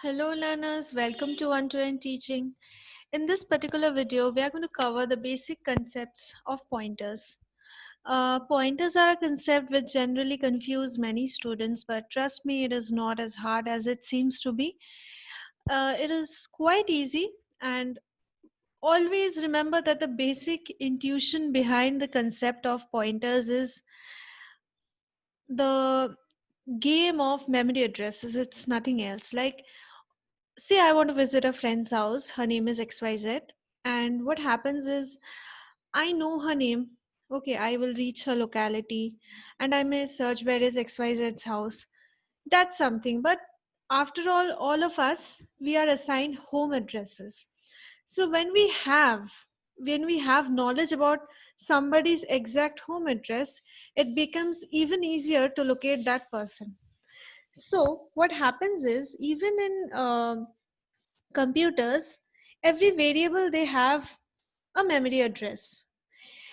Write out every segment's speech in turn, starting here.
Hello learners, welcome to One-to-One Teaching. In this particular video, we are going to cover the basic concepts of pointers. Pointers are a concept which generally confuse many students, but trust me, it is not as hard as it seems to be. It is quite easy, and always remember that the basic intuition behind the concept of pointers is the game of memory addresses. It's nothing else. Like, say I want to visit a friend's house, her name is XYZ, and what happens is I know her name. Okay, I will reach her locality and I may search where is XYZ's house. That's something, but after all of us, we are assigned home addresses. So when we have knowledge about somebody's exact home address, it becomes even easier to locate that person. So what happens is, even in computers, every variable they have a memory address,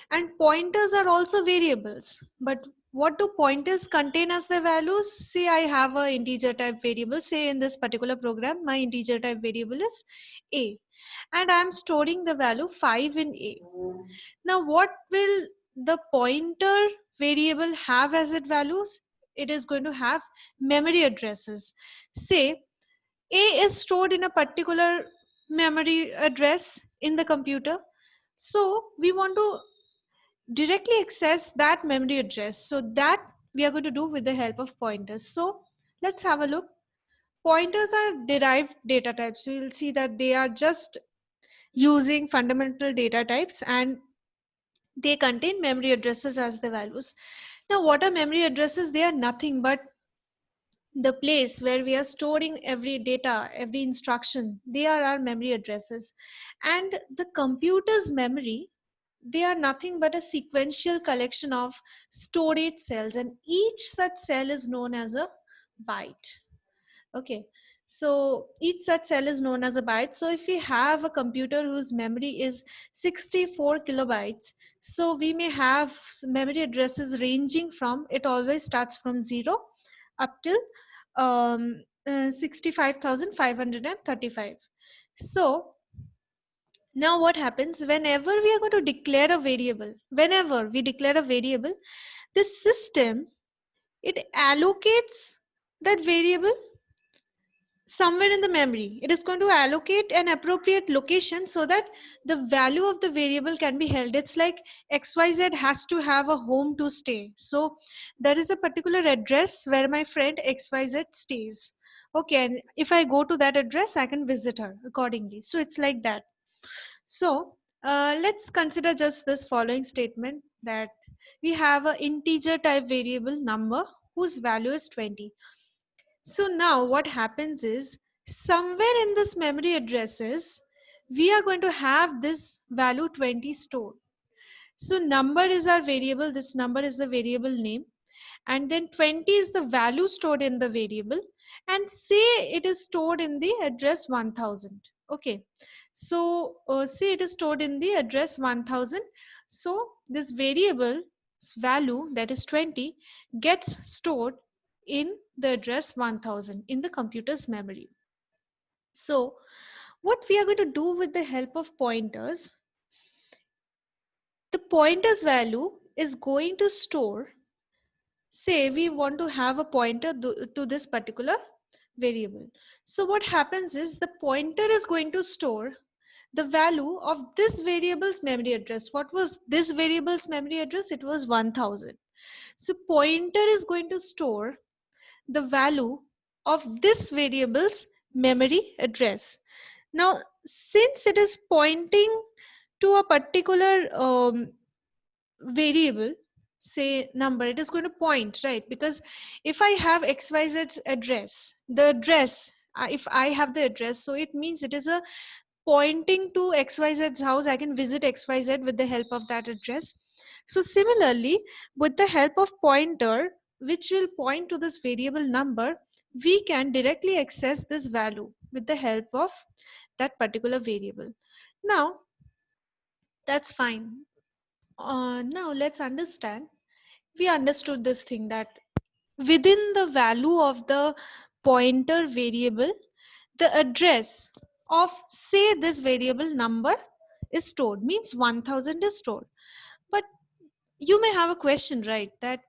and pointers are also variables. But what do pointers contain as their values? Say I have a integer type variable. Say in this particular program my integer type variable is a, and I am storing the value 5 in a. Now what will the pointer variable have as its values? It is going to have memory addresses. Say a is stored in a particular memory address in the computer. So we want to directly access that memory address. So that we are going to do with the help of pointers. So let's have a look. Pointers are derived data types. So you'll see that they are just using fundamental data types, and they contain memory addresses as the values. Now, what are memory addresses? They are nothing but the place where we are storing every data, every instruction. They are our memory addresses. And the computer's memory, they are nothing but a sequential collection of storage cells, and each such cell is known as a byte. Okay, so each such cell is known as a byte. So if we have a computer whose memory is 64 kilobytes, so we may have memory addresses ranging from, it always starts from 0 up till 65,535. So now what happens whenever we are going to declare a variable? Whenever we declare a variable, the system, it allocates that variable somewhere in the memory. It is going to allocate an appropriate location so that the value of the variable can be held. It's like XYZ has to have a home to stay. So there is a particular address where my friend XYZ stays. Okay, and if I go to that address, I can visit her accordingly. So it's like that. So let's consider just this following statement, that we have an integer type variable number whose value is 20. So now what happens is, somewhere in this memory addresses, we are going to have this value 20 stored. So number is our variable, this number is the variable name, and then 20 is the value stored in the variable, and say it is stored in the address 1000. Okay, so say it is stored in the address 1000. So this variable value, that is 20, gets stored in the address 1000 in the computer's memory. So what we are going to do with the help of pointers, the pointer's value is going to store, say we want to have a pointer to this particular variable. So what happens is, the pointer is going to store the value of this variable's memory address. What was this variable's memory address? It was 1000. So pointer is going to store the value of this variable's memory address. Now, since it is pointing to a particular variable, say number, it is going to point, right? Because if I have XYZ's address, the address, if I have the address, so it means it is a pointing to XYZ's house. I can visit XYZ with the help of that address. So similarly, with the help of pointer, which will point to this variable number, we can directly access this value with the help of that particular variable. Now, that's fine. Now let's understand. We understood this thing, that within the value of the pointer variable, the address of, say, this variable number is stored, means 1000 is stored. But you may have a question, right, that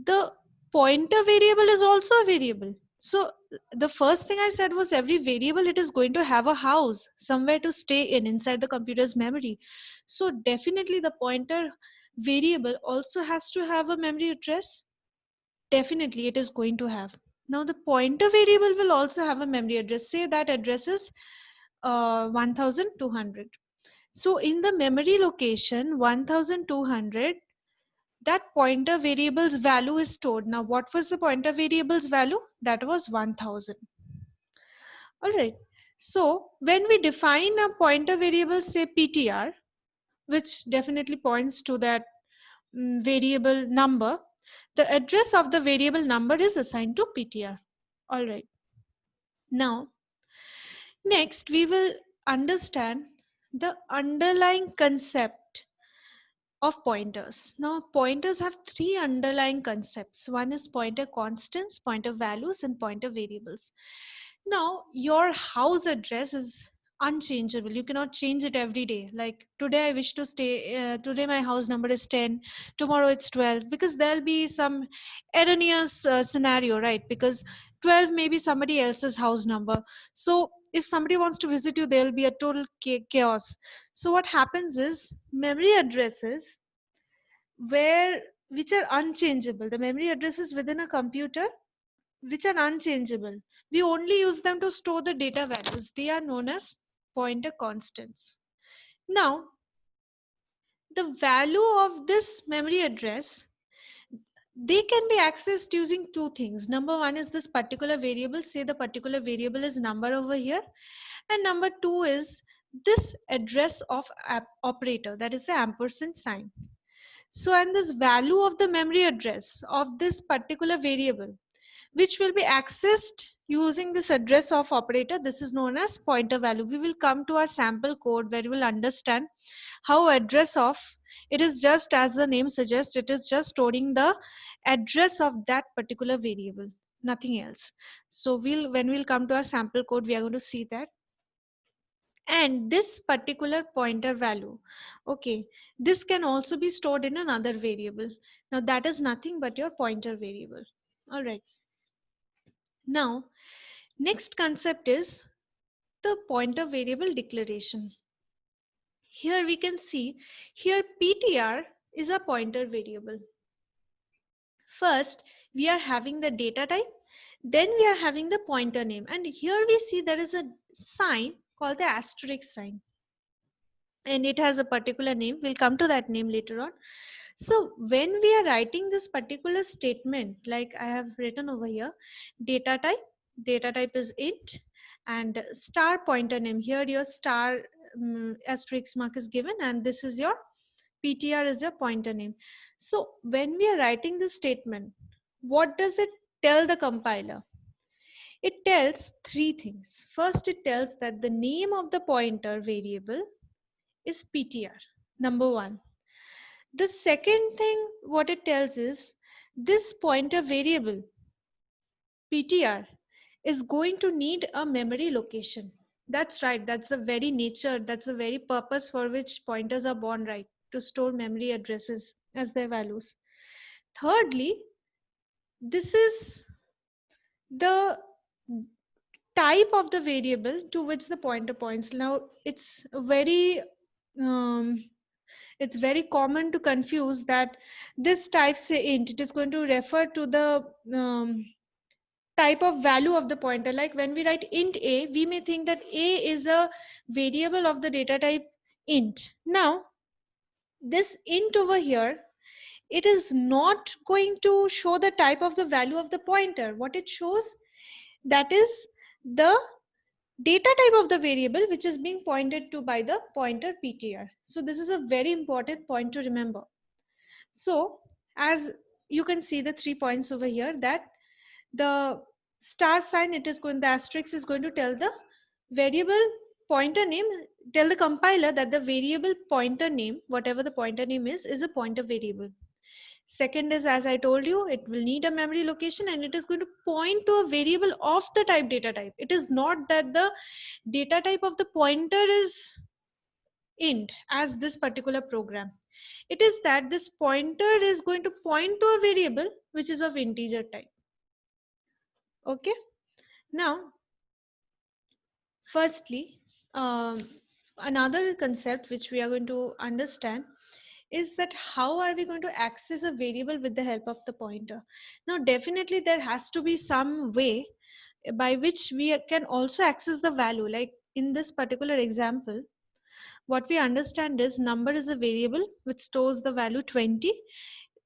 the pointer variable is also a variable. So the first thing I said was every variable, it is going to have a house somewhere to stay in inside the computer's memory. So definitely the pointer variable also has to have a memory address. Definitely it is going to have. Now the pointer variable will also have a memory address. Say that address is 1200. So in the memory location 1200, that pointer variable's value is stored. Now what was the pointer variable's value? That was 1000. All right. So when we define a pointer variable, say PTR, which definitely points to that variable number, the address of the variable number is assigned to PTR. All right. Now, next we will understand the underlying concept of pointers. Now, pointers have three underlying concepts. One is pointer constants, pointer values, and pointer variables. Now, your house address is unchangeable. You cannot change it every day. Like today, I wish to stay, today my house number is 10, tomorrow it's 12, because there'll be some erroneous scenario, right? Because 12 may be somebody else's house number. So, if somebody wants to visit you, there'll be a total chaos. So, what happens is memory addresses where which are unchangeable, the memory addresses within a computer which are unchangeable, we only use them to store the data values. They are known as pointer constants. Now the value of this memory address, they can be accessed using two things. Number one is this particular variable, say the particular variable is number over here, and number two is this address of operator, that is the ampersand sign. So, and this value of the memory address of this particular variable, which will be accessed using this address of operator, this is known as pointer value. We will come to our sample code where we will understand how address of, it is just as the name suggests, it is just storing the address of that particular variable, nothing else. So when we'll come to our sample code, we are going to see that. And this particular pointer value, okay, this can also be stored in another variable. Now that is nothing but your pointer variable. All right. Now next concept is the pointer variable declaration. Here we can see, here PTR is a pointer variable. First we are having the data type, then we are having the pointer name, and here we see there is a sign called the asterisk sign, and it has a particular name. We'll come to that name later on. So when we are writing this particular statement, like I have written over here, data type is int, and star pointer name, here your star asterisk mark is given, and this is your PTR is your pointer name. So when we are writing this statement, what does it tell the compiler? It tells three things. First, it tells that the name of the pointer variable is PTR, number one. The second thing what it tells is this pointer variable PTR is going to need a memory location. That's right, that's the very nature, that's the very purpose for which pointers are born, right? To store memory addresses as their values. Thirdly, this is the type of the variable to which the pointer points. Now um, it's very common to confuse that this type, say int, it is going to refer to the type of value of the pointer. Like when we write int a, we may think that a is a variable of the data type int. Now this int over here, it is not going to show the type of the value of the pointer. What it shows, that is the data type of the variable which is being pointed to by the pointer PTR. So this is a very important point to remember. So as you can see the 3 points over here, that the star sign, it is going, the asterisk is going to tell the variable pointer name, tell the compiler that the variable pointer name, whatever the pointer name is a pointer variable. Second is, as I told you, it will need a memory location and it is going to point to a variable of the type data type. It is not that the data type of the pointer is int as this particular program. It is that this pointer is going to point to a variable which is of integer type. Okay. Now, firstly, another concept which we are going to understand is that how are we going to access a variable with the help of the pointer. Now definitely there has to be some way by which we can also access the value. Like in this particular example, what we understand is number is a variable which stores the value 20.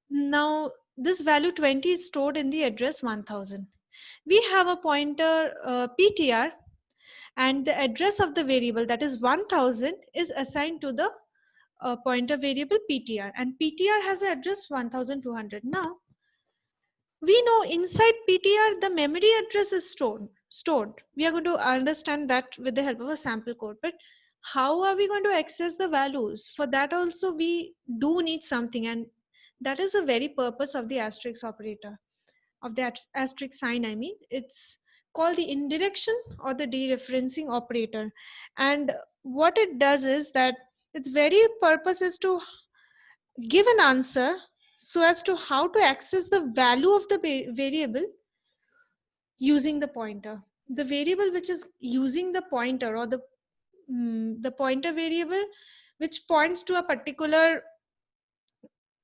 Now this value 20 is stored in the address 1000. We have a pointer ptr, and the address of the variable, that is 1000, is assigned to the pointer variable ptr, and ptr has an address 1200. Now we know inside ptr the memory address is stored. We are going to understand that with the help of a sample code. But how are we going to access the values? For that also we do need something, and that is the very purpose of the asterisk operator, of the asterisk sign. I mean, it's called the indirection or the dereferencing operator. And what it does is that its very purpose is to give an answer so as to how to access the value of the variable using the pointer. The variable which is using the pointer, or the pointer variable which points to a particular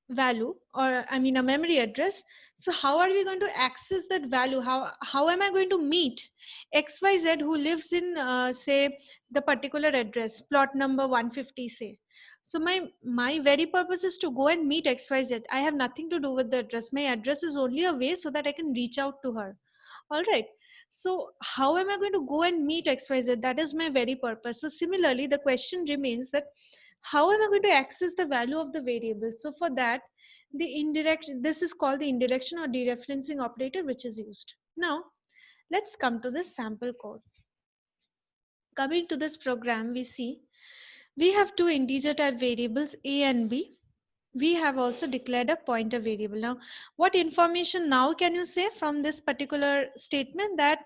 value, or I mean a memory address. So how are we going to access that value? How am I going to meet xyz who lives in say the particular address, plot number 150, say? So my very purpose is to go and meet xyz. I have nothing to do with the address. My address is only a way so that I can reach out to her. All right. So how am I going to go and meet xyz? That is my very purpose. So similarly, the question remains that how am I going to access the value of the variable? So for that, this is called the indirection or dereferencing operator which is used. Now, let's come to this sample code. Coming to this program, we see we have two integer type variables a and b. We have also declared a pointer variable. Now, what information now can you say from this particular statement? That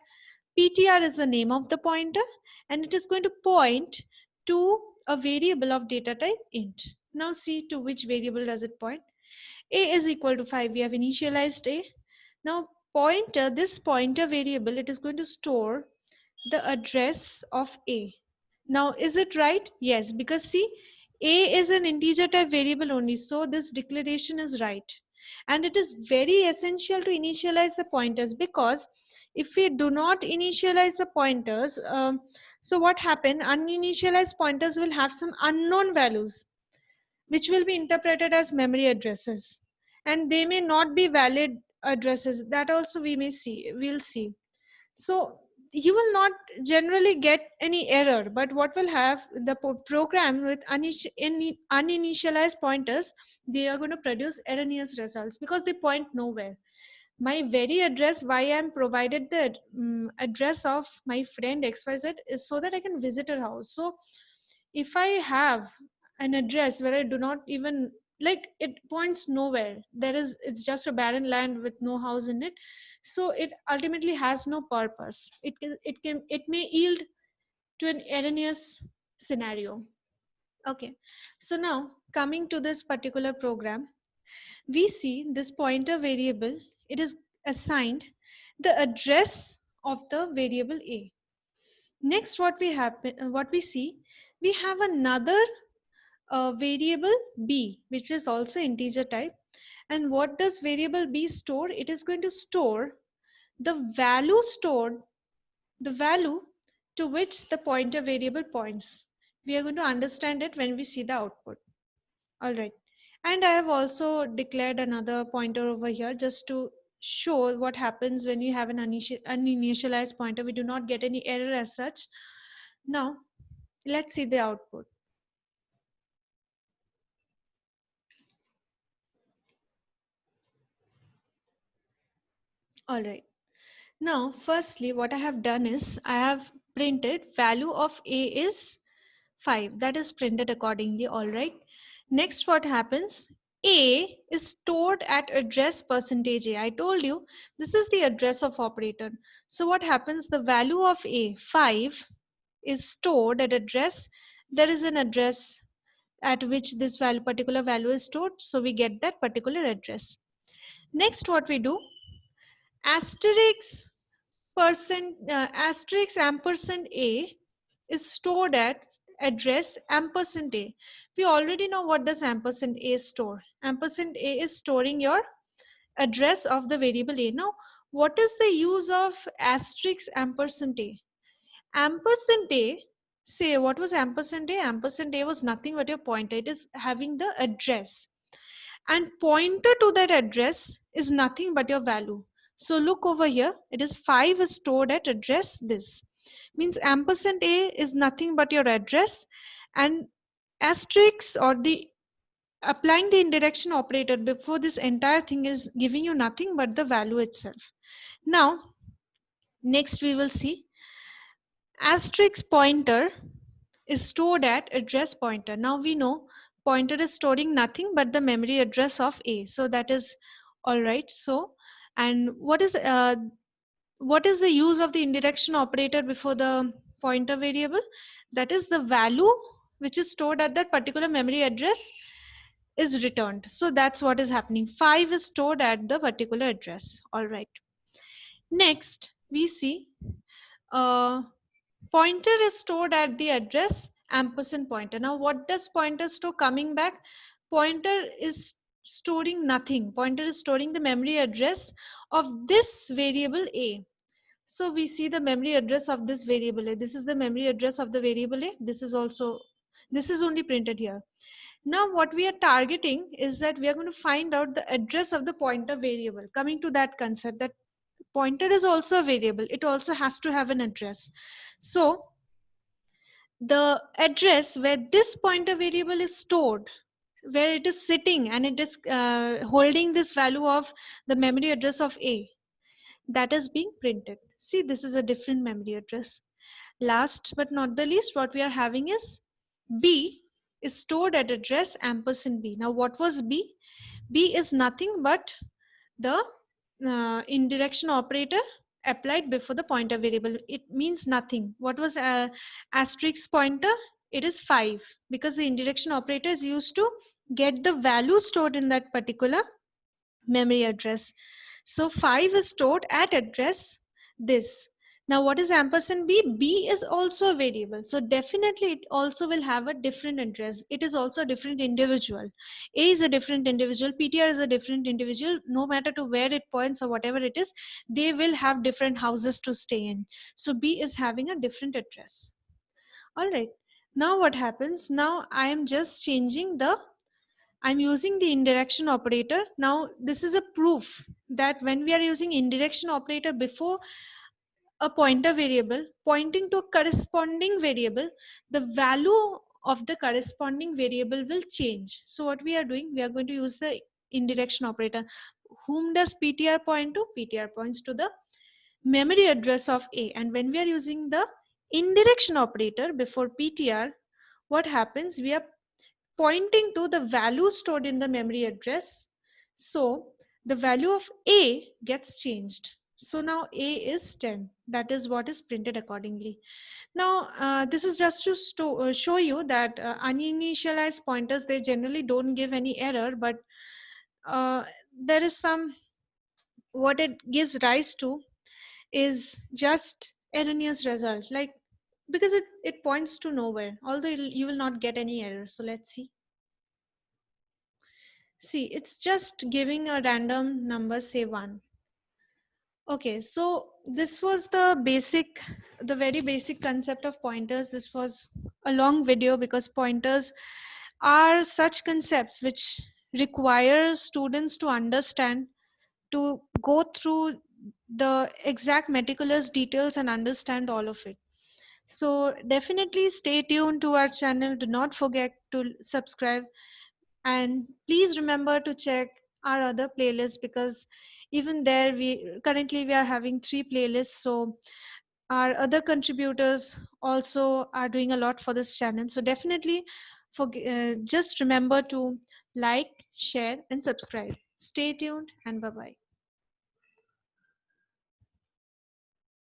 ptr is the name of the pointer and it is going to point to a variable of data type int. Now see to which variable does it point. A is equal to 5. We have initialized a. Now pointer, this pointer variable, it is going to store the address of a. Now is it right? Yes, because see, a is an integer type variable only, so this declaration is right. And it is very essential to initialize the pointers, because if we do not initialize the pointers, so what happen, uninitialized pointers will have some unknown values which will be interpreted as memory addresses, and they may not be valid addresses. That also we'll see. So you will not generally get any error, but what will have the program with uninitialized pointers, they are going to produce erroneous results because they point nowhere. My very address, why I'm provided the address of my friend xyz, is so that I can visit her house. So if I have an address where I do not even, like, it points nowhere, it's just a barren land with no house in it, so it ultimately has no purpose. It may yield to an erroneous scenario. Okay, so now coming to this particular program, we see this pointer variable, it is assigned the address of the variable a. Next, what we see, we have another variable b, which is also integer type. And what does variable b store? It is going to store the value stored, the value to which the pointer variable points. We are going to understand it when we see the output. All right. And I have also declared another pointer over here just to show what happens when you have an uninitialized pointer. We do not get any error as such. Now, let's see the output. All right. Now, firstly, what I have done is I have printed value of a is 5. That is printed accordingly. All right. Next, what happens? A is stored at address percentage A. I told you this is the address of operator. So what happens? The value of A, 5, is stored at address. There is an address at which this value, particular value is stored. So we get that particular address. Next, what we do, asterisk asterisk ampersand A is stored at address ampersand A. We already know what does ampersand A store. Ampersand A is storing your address of the variable A. Now, what is the use of asterisk ampersand A? Ampersand A, say what was ampersand A? Ampersand A was nothing but your pointer. It is having the address. And pointer to that address is nothing but your value. So look over here, it is 5 is stored at address this. Means ampersand A is nothing but your address, and asterisk or the applying the indirection operator before this entire thing is giving you nothing but the value itself. Now, next we will see asterisk pointer is stored at address pointer. Now we know pointer is storing nothing but the memory address of A. So that is all right. So, and what is the use of the indirection operator before the pointer variable? That is the value which is stored at that particular memory address is returned. So that's what is happening. 5 is stored at the particular address. All right. Next, we see uh, pointer is stored at the address ampersand pointer. Now, what does pointer store coming back? Pointer is storing nothing. Pointer is storing the memory address of this variable A. So we see the memory address of this variable A. This is the memory address of the variable A. This is only printed here. Now what we are targeting is that we are going to find out the address of the pointer variable. Coming to that concept, that pointer is also a variable. It also has to have an address. So the address where this pointer variable is stored, where it is sitting and it is holding this value of the memory address of A, that is being printed. See, this is a different memory address. Last but not the least, what we are having is B is stored at address ampersand B. Now what was B? B is nothing but the indirection operator applied before the pointer variable. It means nothing. What was asterisk pointer? It is 5 because the indirection operator is used to get the value stored in that particular memory address. So 5 is stored at address this. Now what is ampersand B? B is also a variable. So definitely it also will have a different address. It is also a different individual. A is a different individual. PTR is a different individual. No matter to where it points or whatever it is, they will have different houses to stay in. So B is having a different address. All right. Now what happens? Now I am just changing the I'm using the indirection operator. Now, this is a proof that when we are using indirection operator before a pointer variable pointing to a corresponding variable, the value of the corresponding variable will change. So what we are doing, we are going to use the indirection operator. Whom does PTR point to? PTR points to the memory address of A. And when we are using the indirection operator before PTR, what happens? We are pointing to the value stored in the memory address. So the value of A gets changed. So now A is 10. That is what is printed accordingly. Now, this is just to show you that uninitialized pointers, they generally don't give any error, but there is some, what it gives rise to is just erroneous result. Like, because it points to nowhere, although you will not get any error. So let's see. See, it's just giving a random number, say 1. Okay, so this was the very basic concept of pointers. This was a long video because pointers are such concepts which require students to understand, to go through the exact meticulous details and understand all of it. So definitely stay tuned to our channel. Do not forget to subscribe. And please remember to check our other playlists, because even there we are having 3 playlists. So our other contributors also are doing a lot for this channel. So definitely just remember to like, share, and subscribe. Stay tuned and bye bye.